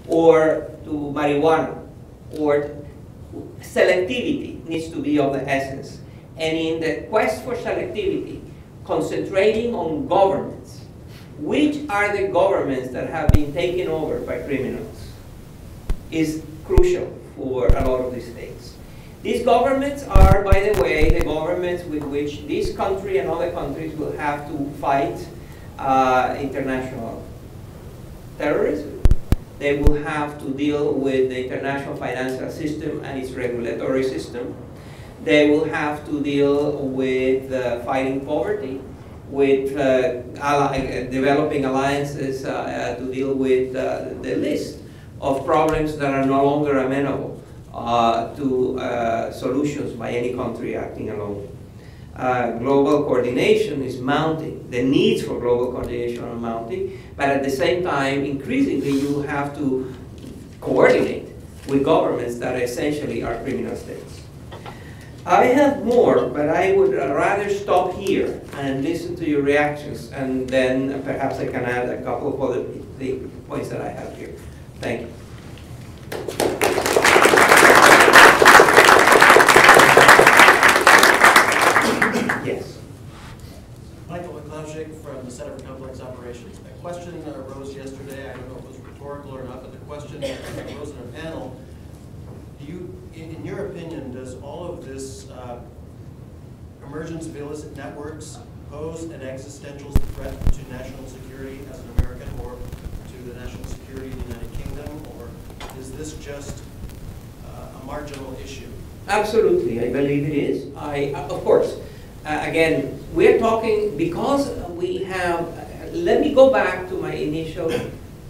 or to marijuana, or selectivity needs to be of the essence. And in the quest for selectivity, concentrating on governments, which are the governments that have been taken over by criminals, is crucial for a lot of these things. These governments are, by the way, the governments with which this country and other countries will have to fight international terrorism. They will have to deal with the international financial system and its regulatory system. They will have to deal with fighting poverty, with developing alliances to deal with the list of problems that are no longer amenable to solutions by any country acting alone. Global coordination is mounting. The needs for global coordination are mounting, but at the same time, increasingly, you have to coordinate with governments that essentially are criminal states. I have more, but I would rather stop here and listen to your reactions, and then perhaps I can add a couple of other points that I have here. Thank you. Yes. Michael McCloudshik from the Center for Complex Operations. A question arose yesterday. I don't know if it was rhetorical or not, but the question arose in a panel. Do you, in your opinion, does all of this emergence of illicit networks pose an existential threat to national security as an American, or to the national security of the United Kingdom, or is this just a marginal issue? Absolutely, I believe it is. Of course, again, we're talking, because we have, let me go back to my initial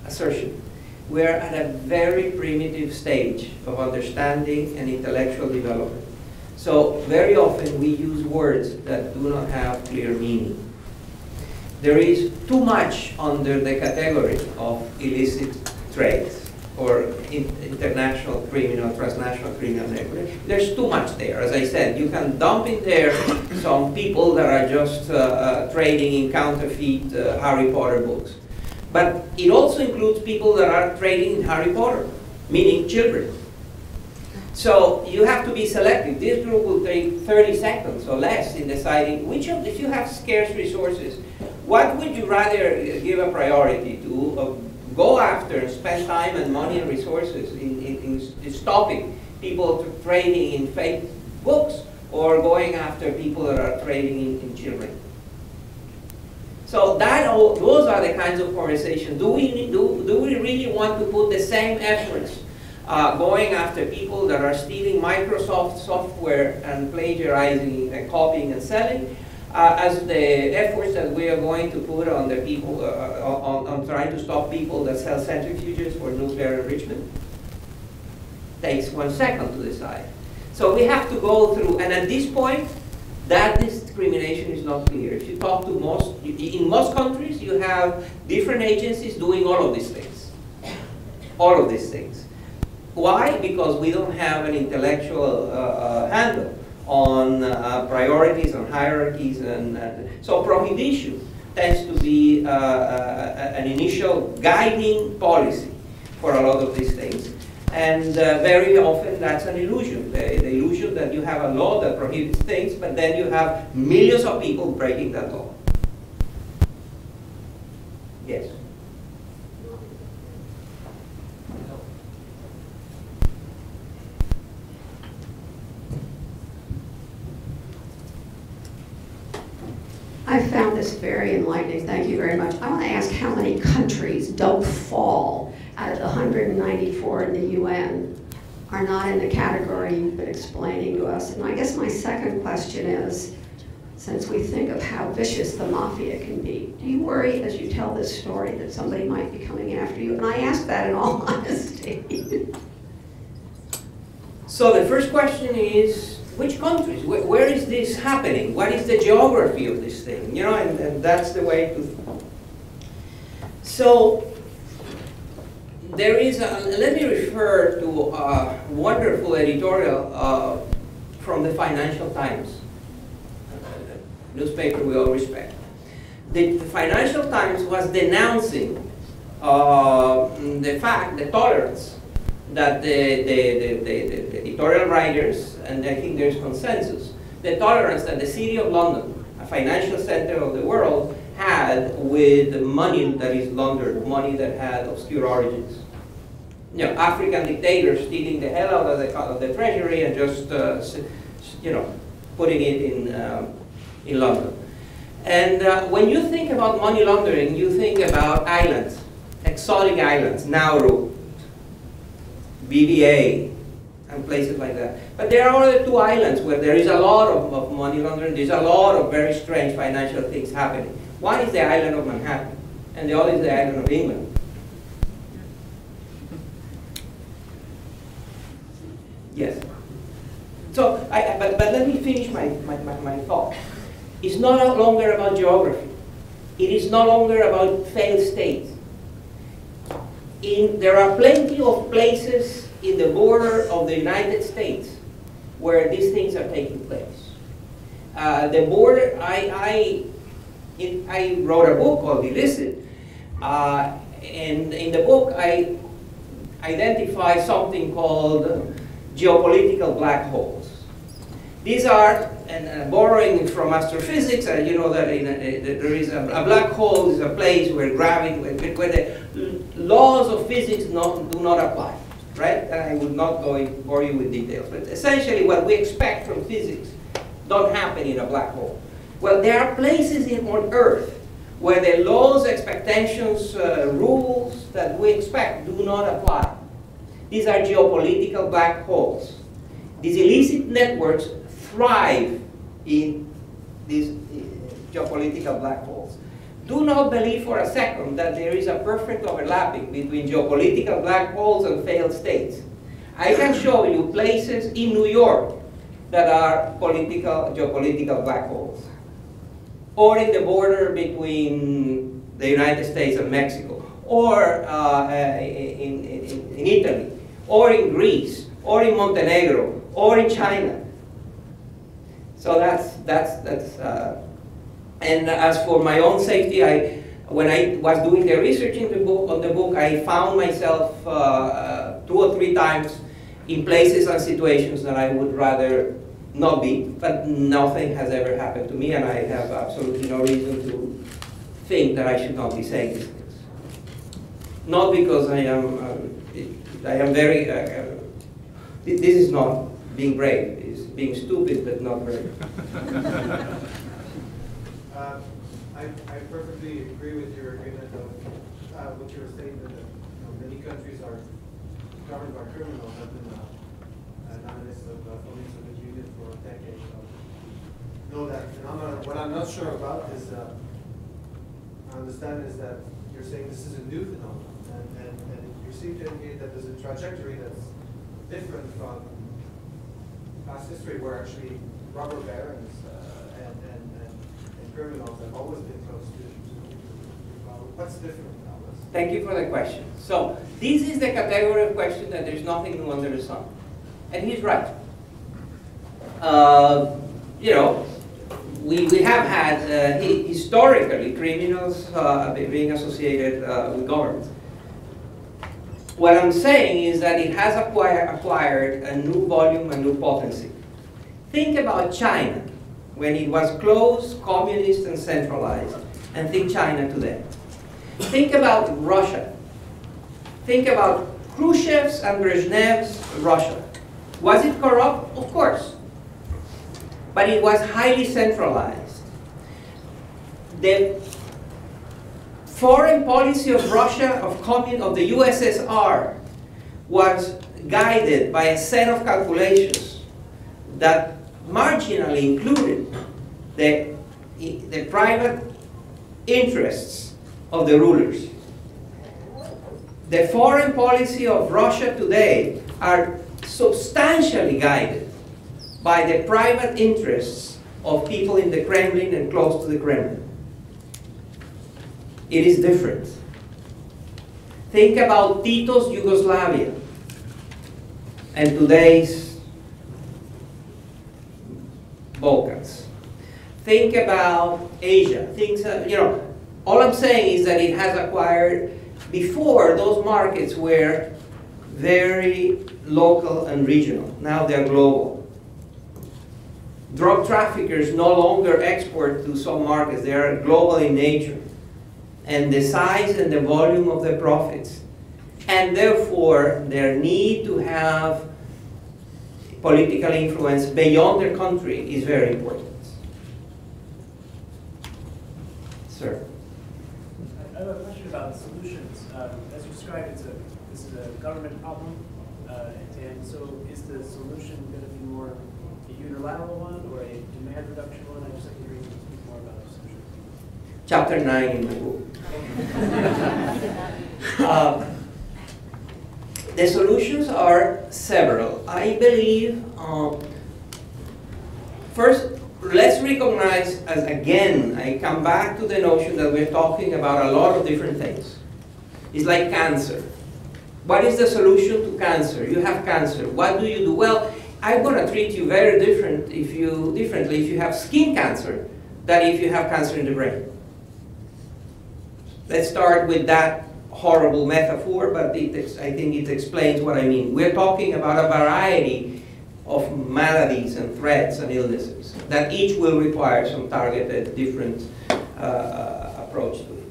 assertion. We're at a very primitive stage of understanding and intellectual development. So very often we use words that do not have clear meaning. There is too much under the category of illicit trades or international criminal, transnational criminal network. There's too much there. As I said, you can dump in there some people that are just trading in counterfeit Harry Potter books. But it also includes people that are trading in Harry Potter, meaning children. So you have to be selective. This group will take 30 seconds or less in deciding which of, if you have scarce resources, what would you rather give a priority to? Go after and spend time and money and resources in stopping people trading in fake books, or going after people that are trading in children. So those are the kinds of conversations. Do we really want to put the same efforts going after people that are stealing Microsoft software and plagiarizing and copying and selling, as the efforts that we are going to put on the people, on trying to stop people that sell centrifuges for nuclear enrichment? Takes 1 second to decide. So we have to go through, and at this point, that discrimination is not clear. If you talk to in most countries, you have different agencies doing all of these things. All of these things. Why? Because we don't have an intellectual handle on priorities, on hierarchies, and so prohibition tends to be an initial guiding policy for a lot of these things. And very often that's an illusion, the illusion that you have a law that prohibits things, but then you have millions of people breaking that law. Yes? I found this very enlightening. Thank you very much. I want to ask how many countries don't fall out of the 194 in the UN are not in the category you've been explaining to us. And I guess my second question is, since we think of how vicious the mafia can be, do you worry as you tell this story that somebody might be coming after you? And I ask that in all honesty. So the first question is, which countries? Where is this happening? What is the geography of this thing? You know, and that's the way to. So there is let me refer to a wonderful editorial from the Financial Times, newspaper we all respect. The Financial Times was denouncing the fact, the tolerance that the editorial writers, and I think there's consensus, the tolerance that the City of London, a financial center of the world, had with money that is laundered, money that had obscure origins. You know, African dictators stealing the hell out of the treasury and just, you know, putting it in London. And when you think about money laundering, you think about islands, exotic islands, Nauru, BVA, and places like that. But there are other two islands where there is a lot of money laundering, there's a lot of very strange financial things happening. One is the island of Manhattan, and the other is the island of England. Yes. So, but let me finish my thought. It's no longer about geography. It is no longer about failed states. There are plenty of places in the border of the United States where these things are taking place. The border, I wrote a book called Illicit, and in the book I identify something called geopolitical black holes. These are, and borrowing from astrophysics, you know that there is a black hole is a place where gravity, where the laws of physics do not apply, right? And I will not bore you with details, but essentially what we expect from physics don't happen in a black hole. Well, there are places on Earth where the laws, expectations, rules that we expect do not apply. These are geopolitical black holes. These illicit networks thrive in these geopolitical black holes. Do not believe for a second that there is a perfect overlapping between geopolitical black holes and failed states. I can show you places in New York that are geopolitical black holes, or in the border between the United States and Mexico, or in Italy, or in Greece, or in Montenegro, or in China. So and as for my own safety, when I was doing the research on the book, I found myself 2 or 3 times in places and situations that I would rather not be, but nothing has ever happened to me, and I have absolutely no reason to think that I should not be saying these things. Not because I am very, this is not being brave, it's being stupid but not brave. I perfectly agree with your agreement of what you were saying, that many countries are governed by criminals. I've been an analyst of the Soviet Union for a decade, so know that phenomenon. What I'm not sure about is, I understand is that you're saying this is a new phenomenon, and you seem to indicate that there's a trajectory that's different from past history, where actually robber barons and criminals have always been close to power. What's different about this? Thank you for the question. So this is the category of question that there's nothing new under the sun. And he's right. You know, we have had historically criminals being associated with government. What I'm saying is that it has acquired a new volume, a new potency. Think about China when it was closed, communist, and centralized, and think China today. Think about Russia. Think about Khrushchev's and Brezhnev's Russia. Was it corrupt? Of course. But it was highly centralized. The foreign policy of Russia, of the USSR, was guided by a set of calculations that marginally included the private interests of the rulers. The foreign policy of Russia today are substantially guided by the private interests of people in the Kremlin and close to the Kremlin. It is different. Think about Tito's Yugoslavia and today's Balkans. Think about Asia. You know, all I'm saying is that it has acquired Before, those markets were very local and regional. Now they're global. Drug traffickers no longer export to some markets. They are global in nature. And the size and the volume of the profits, and therefore their need to have political influence beyond their country is very important. Sir? I have a question about solutions. As you described, this is a government problem, and so is the solution going to be more a unilateral one or a demand reduction one? I'd just like to hear you speak more about the solution. Chapter 9 in the book. The solutions are several. I believe, first, let's recognize, as again, I come back to the notion that we're talking about a lot of different things. It's like cancer. What is the solution to cancer? You have cancer. What do you do? Well, I'm going to treat you very differently if you have skin cancer than if you have cancer in the brain. Let's start with that horrible metaphor, but I think it explains what I mean. We're talking about a variety of maladies and threats and illnesses that each will require some targeted, different approach to it.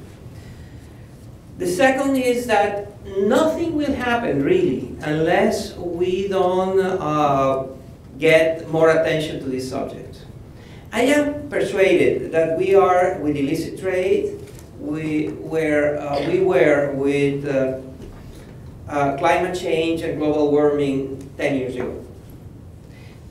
The second is that nothing will happen, really, unless we don't get more attention to this subject. I am persuaded that we are, with illicit trade, we were with climate change and global warming 10 years ago.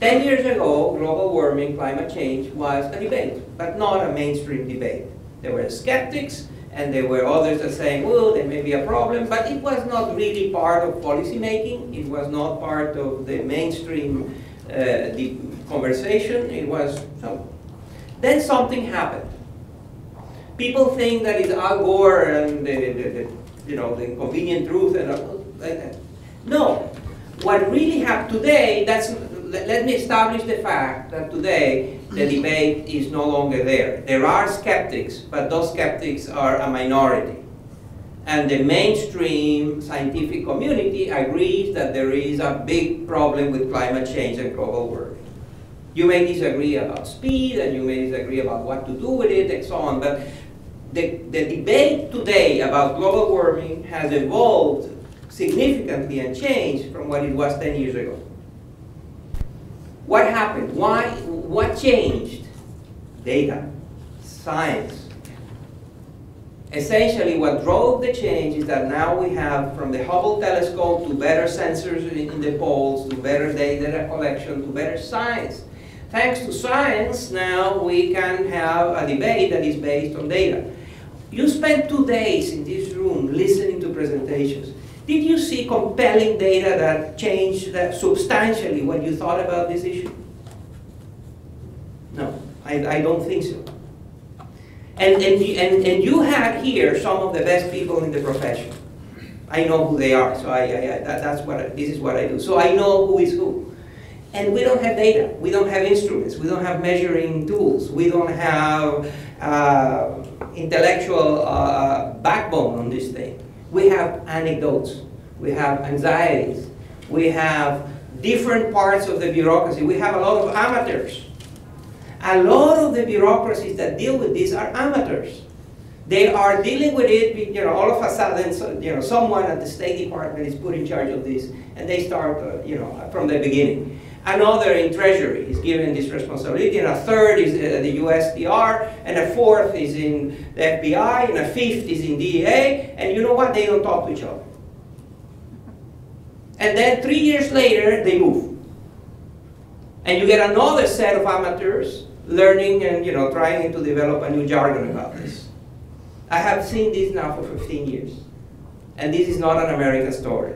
10 years ago, global warming, climate change was a debate, but not a mainstream debate. There were skeptics, and there were others that saying, well, there may be a problem, but it was not really part of policy making. It was not part of the mainstream conversation. It was so. Then something happened. People think that it's Al Gore and the inconvenient truth and like that. No, what really happened today, let me establish the fact that today the debate is no longer there. There are skeptics, but those skeptics are a minority. And the mainstream scientific community agrees that there is a big problem with climate change and global warming. You may disagree about speed, and you may disagree about what to do with it, and so on, but the debate today about global warming has evolved significantly and changed from what it was 10 years ago. What happened? Why? What changed? Data, science. Essentially, what drove the change is that now we have, from the Hubble telescope to better sensors in the poles, to better data collection, to better science. Thanks to science, now we can have a debate that is based on data. You spent 2 days in this room listening to presentations. Did you see compelling data that changed substantially what you thought about this issue? No, I don't think so. And you had here some of the best people in the profession. I know who they are, so this is what I do. So I know who is who. And we don't have data. We don't have instruments. We don't have measuring tools. We don't have intellectual backbone on this thing. We have anecdotes. We have anxieties. We have different parts of the bureaucracy. We have a lot of amateurs. A lot of the bureaucracies that deal with this are amateurs. They are dealing with it, all of a sudden, someone at the State Department is put in charge of this, and they start, from the beginning. Another in Treasury is given this responsibility, and a third is the USTR, and a fourth is in the FBI, and a fifth is in DEA, and you know what? They don't talk to each other. And then 3 years later, they move. And you get another set of amateurs learning and trying to develop a new jargon about this. I have seen this now for 15 years. And this is not an American story.